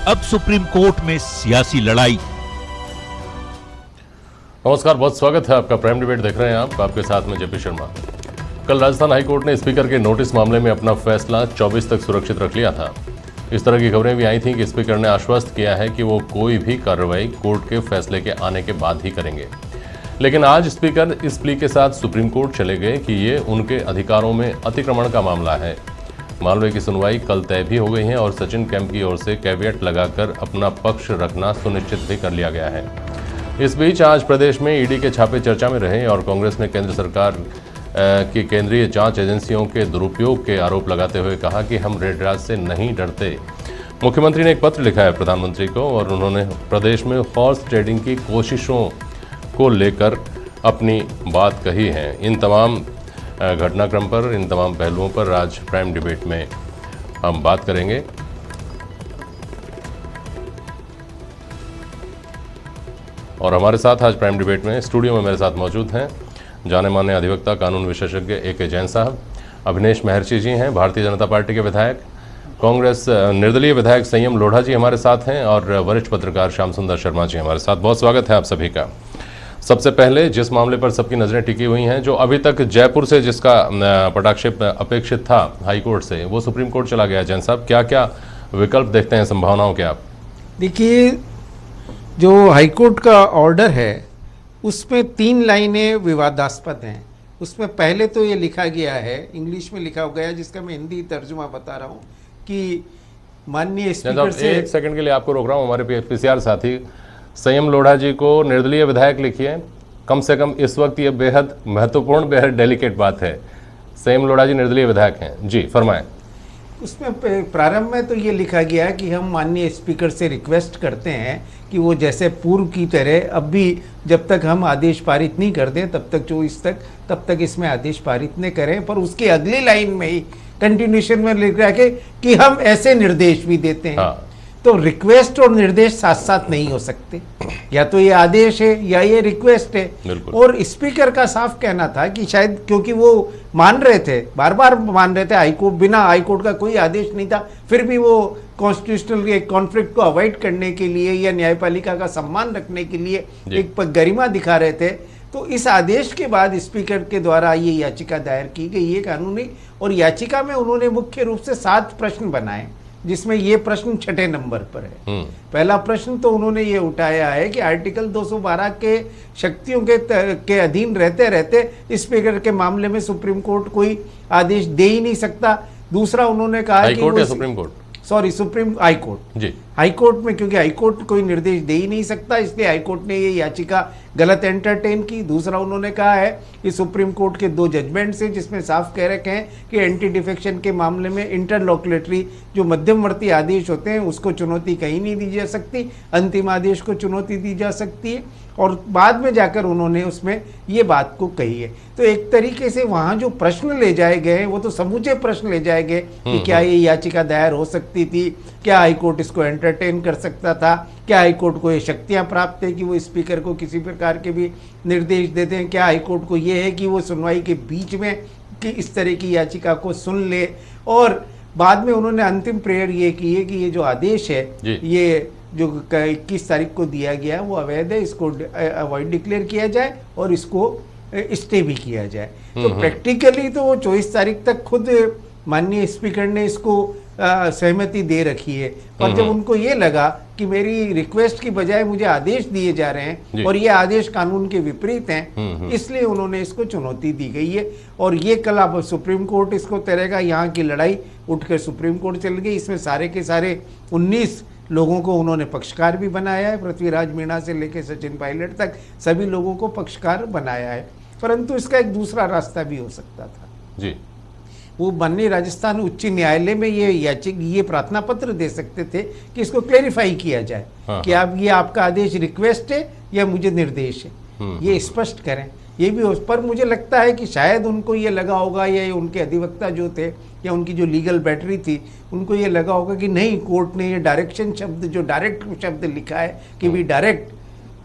अब supreme court में सियासी लड़ाई। नमस्कार, बहुत स्वागत है आपका। प्राइम डिबेट देख रहे हैं आप, आपके साथ में जेपी शर्मा। कल राजस्थान हाईकोर्ट ने स्पीकर के नोटिस मामले में अपना फैसला 24 तक सुरक्षित रख लिया था। इस तरह की खबरें भी आई थी कि स्पीकर ने आश्वस्त किया है कि वो कोई भी कार्रवाई कोर्ट के फैसले के आने के बाद ही करेंगे। लेकिन आज स्पीकर इस प्ली के साथ सुप्रीम कोर्ट चले गए कि ये उनके अधिकारों में अतिक्रमण का मामला है। मामले की सुनवाई कल तय भी हो गई है और सचिन कैंप की ओर से कैविएट लगाकर अपना पक्ष रखना सुनिश्चित भी कर लिया गया है। इस बीच आज प्रदेश में ईडी के छापे चर्चा में रहे और कांग्रेस ने केंद्र सरकार की केंद्रीय जांच एजेंसियों के दुरुपयोग के आरोप लगाते हुए कहा कि हम रेड राज से नहीं डरते। मुख्यमंत्री ने एक पत्र लिखा है प्रधानमंत्री को और उन्होंने प्रदेश में हॉर्स ट्रेडिंग की कोशिशों को लेकर अपनी बात कही है। इन तमाम घटनाक्रम पर, इन तमाम पहलुओं पर आज प्राइम डिबेट में हम बात करेंगे। और हमारे साथ आज प्राइम डिबेट में स्टूडियो में मेरे साथ मौजूद हैं जाने माने अधिवक्ता, कानून विशेषज्ञ ए.के. जैन साहब, अभिनेश महर्षि जी हैं भारतीय जनता पार्टी के विधायक, कांग्रेस निर्दलीय विधायक संयम लोढ़ा जी हमारे साथ हैं और वरिष्ठ पत्रकार श्याम सुंदर शर्मा जी हमारे साथ। बहुत स्वागत है आप सभी का। सबसे पहले जिस मामले पर सबकी नज़रें टिकी हुई हैं, जो अभी तक जयपुर से जिसका पटाक्षेप अपेक्षित था हाईकोर्ट से, वो सुप्रीम कोर्ट चला गया। जैन साहब, क्या क्या विकल्प देखते हैं, संभावनाओं के आप? देखिए, जो हाईकोर्ट का ऑर्डर है उसमें 3 लाइनें विवादास्पद हैं। उसमें पहले तो ये लिखा गया है, इंग्लिश में लिखा गया है, जिसका मैं हिंदी तर्जुमा बता रहा हूँ कि माननीय स्पीकर से। एक सेकंड के लिए आपको रोक रहा हूँ। हमारे पीसीआर साथी संयम लोढ़ा जी को निर्दलीय विधायक लिखिए। कम से कम इस वक्त ये बेहद महत्वपूर्ण, बेहद डेलिकेट बात है। संयम लोढ़ा जी निर्दलीय विधायक हैं जी, फरमाएं। उसमें प्रारंभ में तो ये लिखा गया है कि हम माननीय स्पीकर से रिक्वेस्ट करते हैं कि वो जैसे पूर्व की तरह अब भी जब तक हम आदेश पारित नहीं कर दें तब तक 24 तक, तब तक इसमें आदेश पारित न करें। पर उसकी अगली लाइन में ही कंटिन्यूशन में लिख रहा है कि हम ऐसे निर्देश भी देते हैं। हाँ। तो रिक्वेस्ट और निर्देश साथ साथ नहीं हो सकते, या तो ये आदेश है या ये रिक्वेस्ट है। और स्पीकर का साफ कहना था कि शायद क्योंकि वो मान रहे थे, बार बार मान रहे थे, हाईकोर्ट बिना हाईकोर्ट का कोई आदेश नहीं था, फिर भी वो कॉन्स्टिट्यूशनल कॉन्फ्लिक्ट को अवॉइड करने के लिए या न्यायपालिका का सम्मान रखने के लिए एक गरिमा दिखा रहे थे। तो इस आदेश के बाद स्पीकर के द्वारा ये याचिका दायर की गई है कानूनी, और याचिका में उन्होंने मुख्य रूप से 7 प्रश्न बनाए, जिसमें ये प्रश्न 6 नंबर पर है। पहला प्रश्न तो उन्होंने ये उठाया है कि आर्टिकल 212 के शक्तियों के अधीन रहते रहते स्पीकर के मामले में सुप्रीम कोर्ट कोई आदेश दे ही नहीं सकता। दूसरा उन्होंने कहा कि supreme court, sorry supreme high court जी, हाईकोर्ट में, क्योंकि हाईकोर्ट कोई निर्देश दे ही नहीं सकता, इसलिए हाईकोर्ट ने ये याचिका गलत एंटरटेन की। दूसरा उन्होंने कहा है कि सुप्रीम कोर्ट के 2 जजमेंट्स हैं जिसमें साफ कह रखे हैं कि एंटी डिफेक्शन के मामले में इंटरलोकुलेटरी जो मध्यवर्ती आदेश होते हैं उसको चुनौती कहीं नहीं दी जा सकती, अंतिम आदेश को चुनौती दी जा सकती है। और बाद में जाकर उन्होंने उसमें ये बात को कही है। तो एक तरीके से वहाँ जो प्रश्न ले जाए गए वो तो समूचे प्रश्न ले जाए गए कि क्या ये याचिका दायर हो सकती थी, क्या हाईकोर्ट इसको एंटरटेन कर सकता था, क्या हाईकोर्ट को ये शक्तियाँ प्राप्त है कि वो स्पीकर को किसी प्रकार के भी निर्देश देते हैं, क्या हाईकोर्ट को ये है कि वो सुनवाई के बीच में कि इस तरह की याचिका को सुन ले। और बाद में उन्होंने अंतिम प्रेयर ये की है कि ये जो आदेश है ये जो 21 तारीख को दिया गया है वो अवैध है, इसको अवॉइड डिक्लेयर किया जाए और इसको स्टे भी किया जाए। तो प्रैक्टिकली तो वो 24 तारीख तक खुद माननीय स्पीकर ने इसको सहमति दे रखी है। पर जब उनको ये लगा कि मेरी रिक्वेस्ट की बजाय मुझे आदेश दिए जा रहे हैं और ये आदेश कानून के विपरीत हैं, इसलिए उन्होंने इसको चुनौती दी गई है। और ये कल अब सुप्रीम कोर्ट इसको तैरेगा, यहाँ की लड़ाई उठकर सुप्रीम कोर्ट चल गई। इसमें सारे के सारे 19 लोगों को उन्होंने पक्षकार भी बनाया है, पृथ्वीराज मीणा से लेकर सचिन पायलट तक सभी लोगों को पक्षकार बनाया है। परंतु इसका एक दूसरा रास्ता भी हो सकता था जी। वो माननीय राजस्थान उच्च न्यायालय में ये प्रार्थना पत्र दे सकते थे कि इसको क्लेरिफाई किया जाए कि आप ये आपका आदेश रिक्वेस्ट है या मुझे निर्देश है, ये स्पष्ट करें। ये भी उस पर मुझे लगता है कि शायद उनको ये लगा होगा, या उनके अधिवक्ता जो थे या उनकी जो लीगल बैटरी थी उनको ये लगा होगा कि नहीं, कोर्ट ने ये डायरेक्शन शब्द, जो डायरेक्ट शब्द लिखा है कि वी डायरेक्ट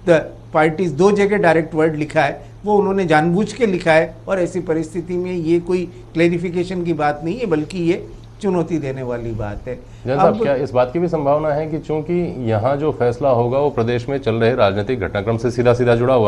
द पार्टीज, 2 जगह डायरेक्ट वर्ड लिखा है, वो उन्होंने जानबूझ के लिखा है। और ऐसी परिस्थिति में ये कोई क्लैरिफिकेशन की बात नहीं है, बल्कि ये चुनौती देने वाली बात है। जैन साहब, क्या इस बात की भी संभावना है कि चूंकि यहाँ जो फैसला होगा वो प्रदेश में चल रहे राजनीतिक घटनाक्रम से सीधा सीधा जुड़ा हुआ